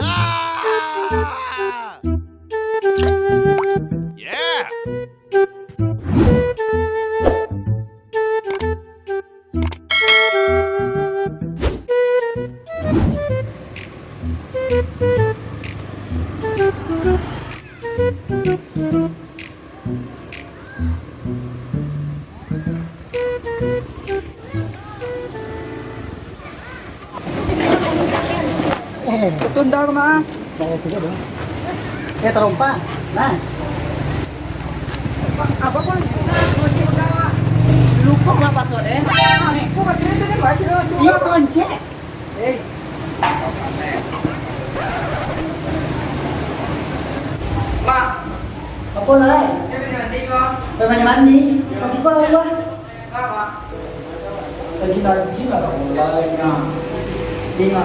Ah! Yeah! Tunda ko ma. Terompa. Nah, Apa pun? lupa nggak passwordnya? Aku kat sini tu ni baca tu. Iya, pencet. Eh. Mak, Apa lah? dia ni mandi kau. Mandi mandi. Masih kau apa? Apa? Lagi lagi nggak mulai nah. Dia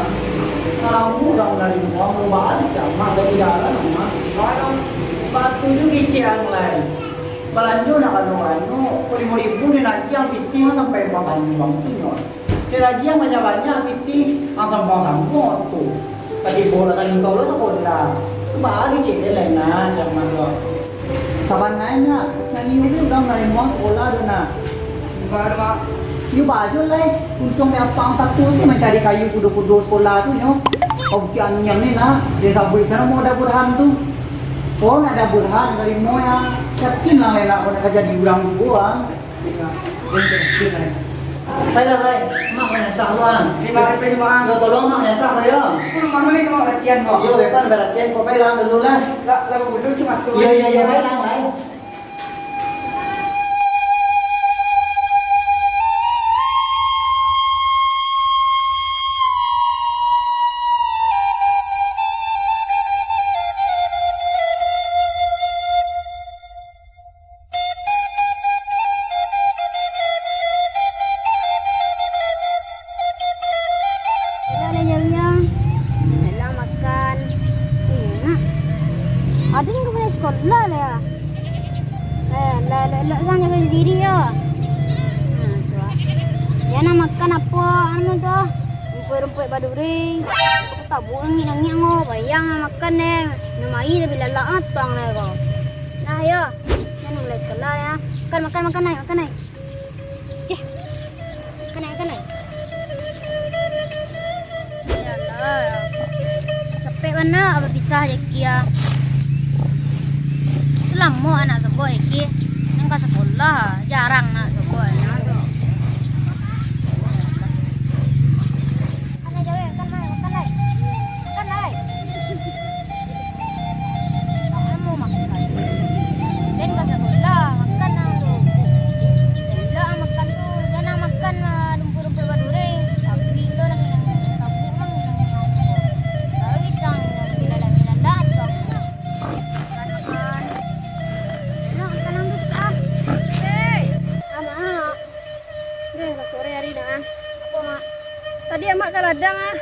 kamu orang dari mau balik sama dari jalan sama. Kalau Batu itu kiciang lain. Balanjo nak anu, 5.000 ni lagi yang piti sampai bang tuh. Dia lagi yang banyak piti sambung tu. Tadi bola tadi kau lo sekolah. Tu balik cek lain nah jangan lo. Saban lain nak, nani itu udah nani mau sekolah tu nak. baru mak. You baju lain, untung yang pang satu sih mencari kayu kudu-kudu sekolah tu nyo. Kau kian yang ni nak, dia sabui sana mau ada burhan tu. Oh, nak ada burhan dari mau yang yakin lah nak kau nak kerja di urang buang. Saya lain, mak menyesal luang. 5 ribu mak. Yo tolong mak menyesal saya. Aku mak ni kau latihan kau. Yo depan berasian kau pelang dulu lah. Lalu dulu cuma tu. Iya pelang lain. Ada jauhnya, enak makan, enak. Ada yang kau punya sekolah lah ya. Lah sang jaga diri ya. Ya nak makan apa anu tu? Rumput-rumput baduri. Aku tak boleh nangis ngo, bayang nak makan ni. Namai dah bila lah atang ni kau. Nah ya, jangan mulai sekolah ya. Makan naik. Cih, makan naik. Capek mana apa pisah je kia. Lama anak sebut iki. Nang ka sekolah jarang nak sebut. Ana jawe makan naik. Kamu makan. Dan ka sekolah makan nang tu. Lah makan tu, jangan makan lumpur-lumpur badure. Tapi lo nang tabuk mang nang. Tapi sang bila datang. Makan. Nak kanang tu ah. Hey. Ama. Dah sore hari dah. Apa mak? Tadi amak kan ladang ah.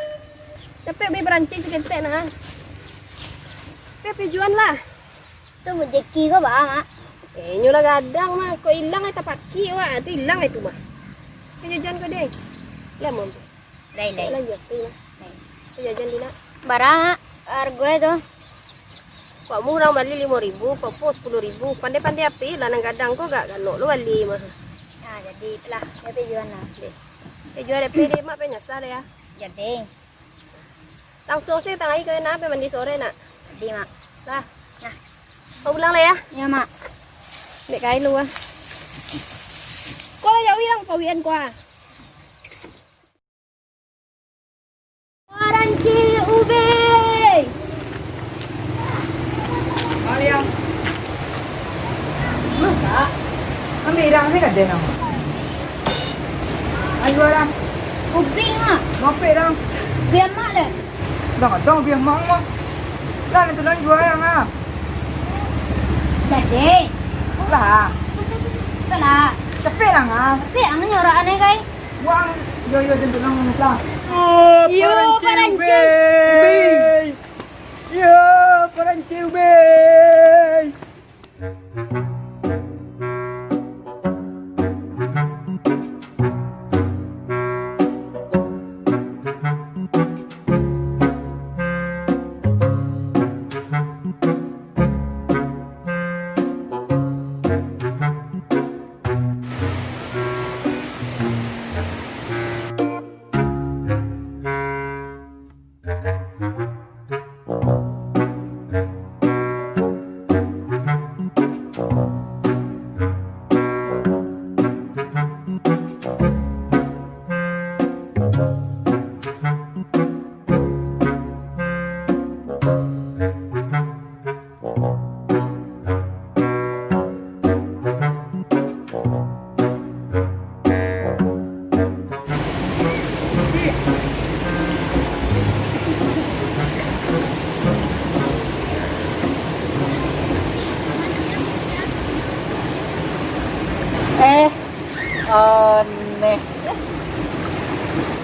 Capek beli berancing sekentek nah. Tujuan lah. Tu rezeki ke ba mak? Nyulah gadang mah. Kau hilang ay tapaki wah. Tu hilang itu mah. Jajan kau deh. Lemon. Lai. Lanjut tu lah. Jajan dina. Barang harga tu. Kau murang bali 5.000, popo 10.000. Pandai-pandai api lah nang gadang kau gak ganok lu bali mah. Nah, jadi itulah dia tujuan lah. Tujuan dia mak penyasar ya. Jadi, Langsung sih tangai kau nak mandi sore nak. jadi mak. Lah. Nah, Kau pulang lah ya. ya mak. Dek kain lu ah. Kau lah jauh yang pawian kau ah. Waranci ubi. Maliang. Masa? Kami irang ni kat dia nama. Ayo orang. Ubi mak. Ngape orang? Biar mak deh. Dah kat dong biar mak mah. Lah ni tu lang jual yang ah. Jadi, Lah. itulah. Capek lang ah. Tapi ang nyorak aneh kai. Buang yo dan tu lang mula. Yo, paranci. Yo, paranci ube.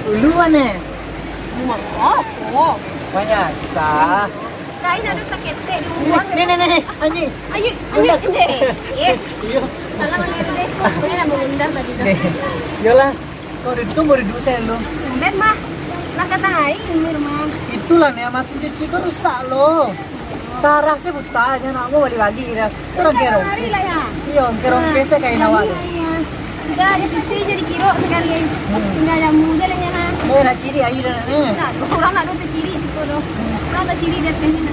Duluan eh. Mau apa? Banyak sah. Kain ada sakit teh duluan. Nih. Anjing. Ayo, deh. Iya. Salah mana deh. Ini nak mengundang tadi dah. Yalah. Kau itu mau didusen lo. Ben mah. Lah kata aing Mirman. Itulah nih mesin cuci kau rusak lo. Sarah sih buta aja nak mau balik lagi kita. Kurang kerong. Hari lah ya. Iya, kerong kese kayak nawar. Sudah ada cuci jadi kilo sekali. Tinggal yang muda lah ya. Nih nak ciri air dah nih. Nah, kurang nak ada ciri situ doh. Kurang ada ciri dia pengen.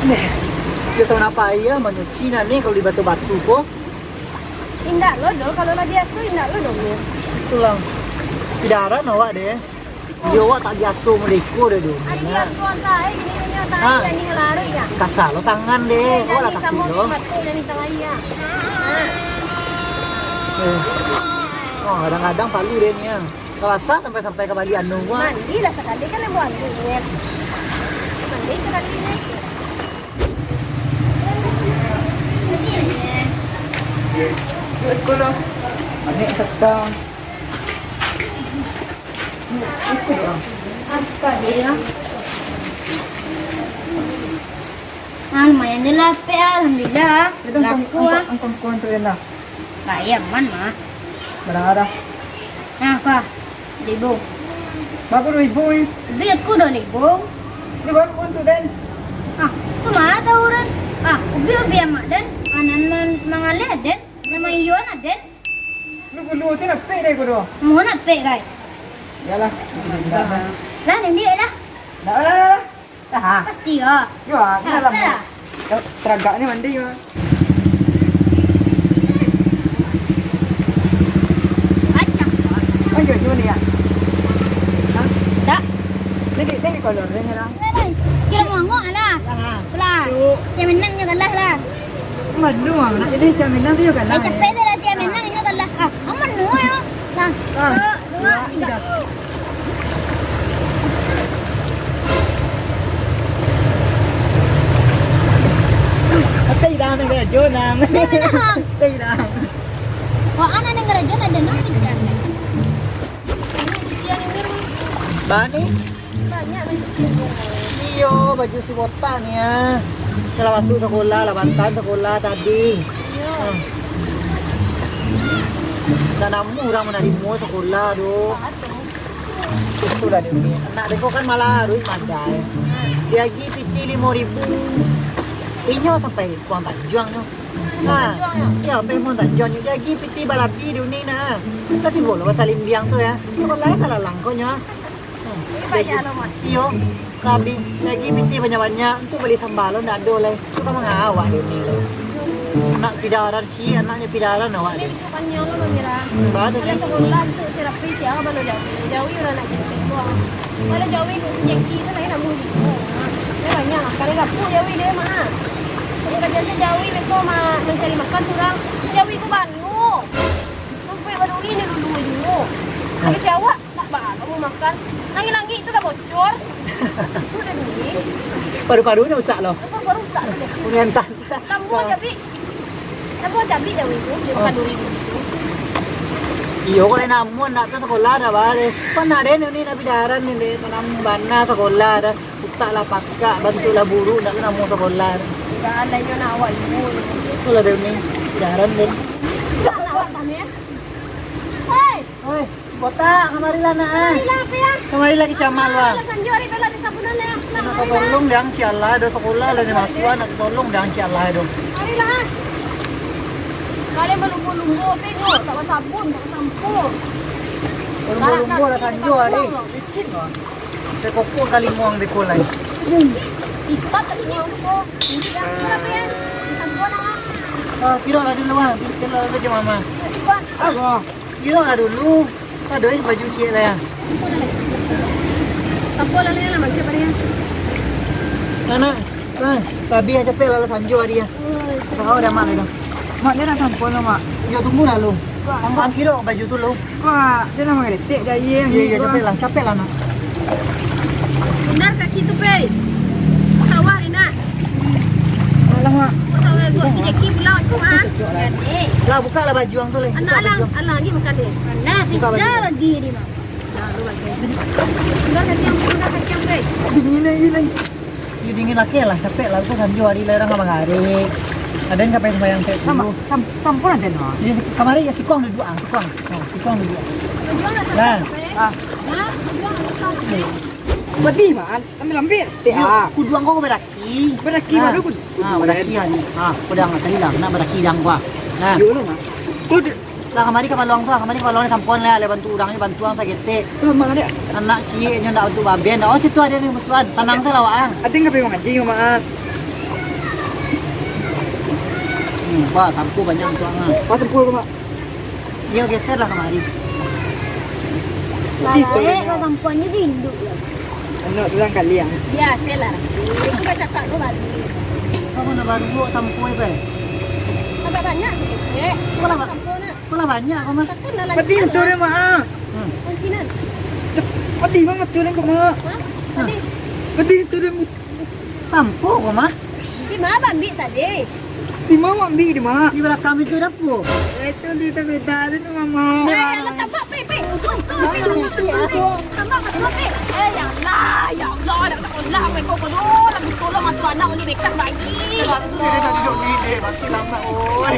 Nih. Dia sama apa ya menyuci nih kalau di batu-batu kok. Indah lo doh kalau lah biasa indah lo dong. Itulah. Pidaran awak deh. Dia awak tak biasa meliku deh dulu. Ada dia tuan tai ini nya tai dan ini lari ya. Kasar lo tangan deh. Awak lah kaki lo. Batu jadi tangan iya. Oh, kadang-kadang palu deh nih. Kawasa sampai ke Bali anu gua. Mandi lah sekali kan yang buat duit. Mandi sekali ini. Duit ko lang. Anik sakta. Apa dia? Lumayan dia lape alhamdulillah. Laku ah. Ang kongkong to yan na. Kaya man mah. Barara. Nah kah, libo. Bago rin ibo eh. Biar aku dah libo. Di ba kung to din? Ah, kemana tahu kan? Ah, ubi amak dan anan mangalih dan nama iyon dan Luto na pay day ko do. mau nak pe guys. Yalah. Lah ini lah. Na. Dah. Pasti ah. Yo, ini alam. Lah. Traga ni mandi yo. Acak. Ay, yo ni ya. Tak. Ini color din lang. Kira ngongok lah. Lah. Saya menang je kalah lah. Madu ah, nak jadi jamin lang yo kan. Ay capek dah saya menang je kalah. Ah, aman no ya. Lah. Dua, tiga. Tay dah nang radyo nang. Menang. Tay dah. Wah, anak yang kerajaan ada nangis kan? Bani. Banyak main kecil. Iyo, baju si botan ya. Kalau masuk sekolah, labantan sekolah tadi. Dan namu orang menarimu sekolah doh. Itu dah dia ni. Anak dia kan malah harus mandai. Dia lagi piti 5,000. Inyo sampai Puang Tanjung nyo. Nah, ya sampai Puang Tanjung nyo. Dia lagi piti balapi di ni na. Tadi boleh pasal limbiang tu ya. Sekolah salah langko nyo. Banyak lo mat. Iyo, kami lagi piti banyak-banyak. Untuk beli sambalon nak ada lah. Itu kan mengawak dia ni lah. Nak pidaran si anaknya pidaran awak Ini dia. sukannya lo mengira. Baru Ada ni. sekolah tu terapi siapa baru jauh. Jauh orang nak jadi ketua. Kalau jauh itu jengki tu lain nak mudi. Dia banyak. Kalau dapur jauh dia mah. Kalau kerja sejauh itu mah mencari makan kurang. Jauh itu banu. Sampai baru ini dulu dulu. Kalau Jawa tak banu mau makan. Langit-langit itu dah bocor. Sudah ni. Paru-parunya rusak loh. Lepas baru rusak tu. Mengentas. Lampu cabi. Lampu cabi jauh itu. Dia makan 2,000 itu. Iyo ko rin namun nak ke sekolah dah bah. Kau nak deh ni nak pidaran ni deh. Tanam bana sekolah dah. Buka lah pakak, bantu lah buru nak ke namu sekolah. Tidak ada yang nak awak ibu. Itu lah dia ni pidaran deh. Tak nak awak kami ya. Hei. Oi, botak, kamarilah nak. Marilah apa ya? Kamarilah kita camal wah. Kalau sanjur hari bela di sabunan lah. Nak Nak marilah. tolong dang si Allah ada sekolah lah ni masuan nak tolong dang si Allah dong. Marilah. Kalian berlumbu-lumbu tengok. Tak ada sabun, tak ada sampo. Lumbu-lumbu dah tanjur ni. Licin wah. Saya kokok kali muang dekolai. Ikat tadi ni aku ko. Ini dah berapa ya? Sampo nak. Ah, kira lah dulu ah. Kira lah je mama. Sebuah. Ah, kira lah dulu. Ada yang baju cik lah ya. Sampo lah ni lah macam apa ya? Anak, babi aja pel lah sanjo dia. Kau dah mana dah? Mak dia nak sampul lo mak. Yo tunggu lah lu. Ang kilo baju tu lu. Wah, dia nak mengetik dah ye. Iya capek lah nak. Benar kaki tu pe. Sawah ni nak. Alah mak. Sawah buat si Jackie pula itu ah. Jadi, Lah buka lah baju ang tu le. Anak alang ni makan dia. mana pizza lagi di mana? Enggak kaki yang guys. Dingin na yun. You dingin laki lah, capek lah. Aku sanju hari lerang sama hari. Ada yang kapan sembahyang kayak dulu. Sampun natin ha. Jadi kemarin ya si Kong duduk ah, si Kong. Oh, si Kong duduk. Tujuan nak Lah. Ah, Ha? Tujuan nak tahu. Bati man. Ambil ambil. Ya, kuduang ko beraki. Beraki baru ku. Ah, beraki ani. Ah, pedang tadi lah, nak beraki dang gua. Nah, Yun ma. Tud. lah kamari kapaluang tu, kamari kapaluang ni sampon lah, le bantu urang ni bantu ang sagete. Mga dia. Anak cie nyo ndak bantu baben. Oh, situ ada ni musuhan. Tanang sa lawaan. Ating kape mga jing ma. Pak, sampu banyak tu ang. Patang ko ma. Dia geser lah kamari. Lalai perempuannya rindu ya. Ano tulang kaliang. Biasalah. Itu dah cakap tu baru. Kamu nak baru sampu apa? Agak banyak sikit. Kau lah, Sampul nak. kau lah banyak kau mah. Takkan lah Pati tu dia ma. Kuncinan. Pati ma tu dia ko ma. Ha? Tadi. Pati tu dia. Sampu kau mah. Di mana ambil tadi? Di ma ambil di ma. Di belakang itu dapur. Itu di beda ni mama. Nah, lah tambah pe. Tambah pe. Ya Allah, ya Allah, nak tak ulah pe kau perlu nak tolong mantu anak boleh dekat lagi. Dia dah duduk ni, dia mati lama oi.